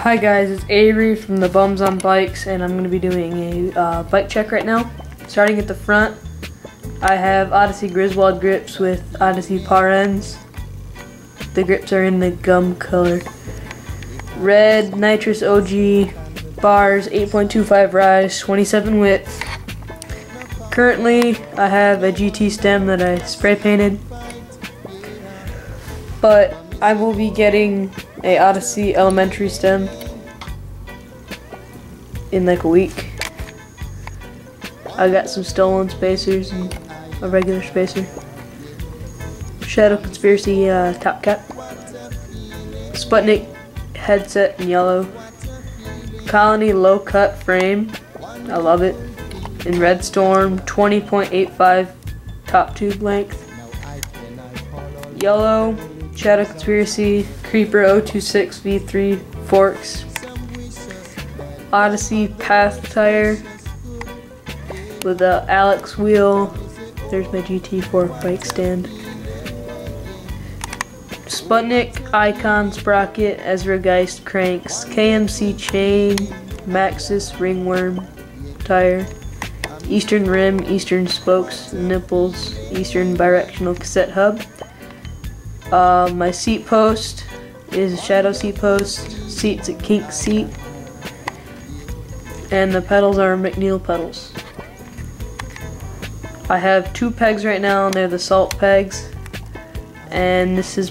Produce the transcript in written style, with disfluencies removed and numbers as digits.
Hi guys, it's Avery from the Bums on Bikes, and I'm going to be doing a bike check right now. Starting at the front, I have Odyssey Griswold grips with Odyssey par ends. The grips are in the gum color. Red Nitrous OG bars, 8.25 rise, 27 width. Currently, I have a GT stem that I spray painted, but I will be getting a Odyssey elementary stem in like a week. I got some stolen spacers and a regular spacer. Shadow Conspiracy top cap. Sputnik headset in yellow. Colony low cut frame. I love it. In Red Storm 20.85 top tube length. Yellow Shadow Conspiracy Creeper 026 V3 forks. Odyssey Path tire with a Alex wheel. There's my GT4 bike stand. Sputnik Icon sprocket, Ezra Geist cranks, KMC chain, Maxxis ringworm tire, Eastern rim, Eastern spokes, nipples, Eastern bidirectional cassette hub. My seat post is a Shadow seat post. Seat's a kink seat. And the pedals are McNeil pedals. I have two pegs right now, and they're the salt pegs. And this is